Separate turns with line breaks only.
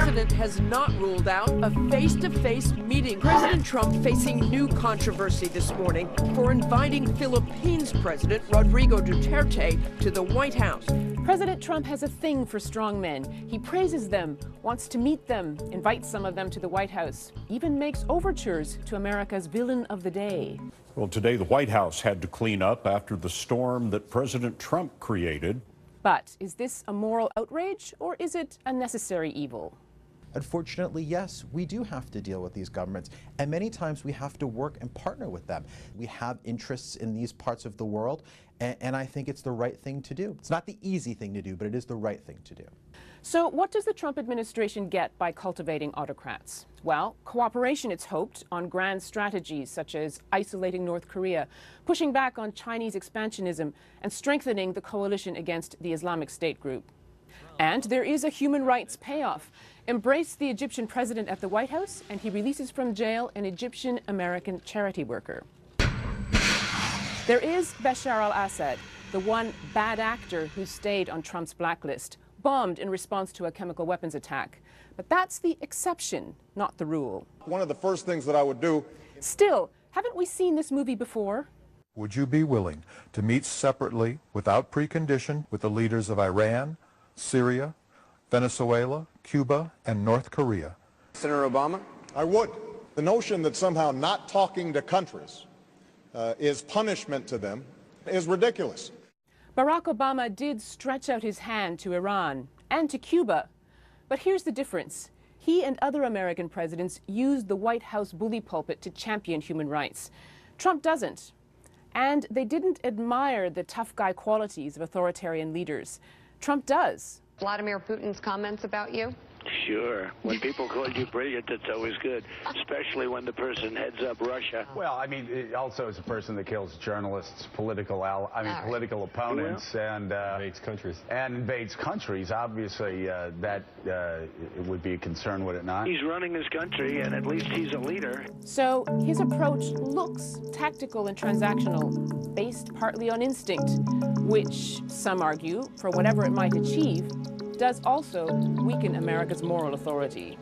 president has not ruled out a face-to-face meeting. President Trump facing new controversy this morning for inviting Philippines President Rodrigo Duterte to the White House.
President Trump has a thing for strongmen. He praises them, wants to meet them, invites some of them to the White House, even makes overtures to America's villain of the day.
Well, today the White House had to clean up after the storm that President Trump created.
But is this a moral outrage, or is it a necessary evil?
Unfortunately, yes, we do have to deal with these governments, and many times we have to work and partner with them. We have interests in these parts of the world, and I think it's the right thing to do. It's not the easy thing to do, but it is the right thing to do.
So what does the Trump administration get by cultivating autocrats? Well, cooperation, it's hoped, on grand strategies such as isolating North Korea, pushing back on Chinese expansionism, and strengthening the coalition against the Islamic State group. And there is a human rights payoff. Embrace the Egyptian president at the White House, and he releases from jail an Egyptian-American charity worker. There is Bashar al-Assad, the one bad actor who stayed on Trump's blacklist, bombed in response to a chemical weapons attack. But that's the exception, not the rule.
One of the first things that I would do...
Still, haven't we seen this movie before?
Would you be willing to meet separately, without precondition, with the leaders of Iran, Syria, Venezuela, Cuba, and North Korea?
Senator Obama? I would. The notion that somehow not talking to countries is punishment to them is ridiculous.
Barack Obama did stretch out his hand to Iran and to Cuba. But here's the difference. He and other American presidents used the White House bully pulpit to champion human rights. Trump doesn't. And they didn't admire the tough guy qualities of authoritarian leaders. Trump does.
Vladimir Putin's comments about you?
Sure. When people call you brilliant, it's always good, especially when the person heads up Russia.
Well, I mean, it also is a person that kills journalists, political opponents, and
invades countries.
And invades countries. Obviously, that it would be a concern, would it not?
He's running his country, and at least he's a leader.
So his approach looks tactical and transactional, based partly on instinct, which some argue, for whatever it might achieve, does also weaken America's moral authority.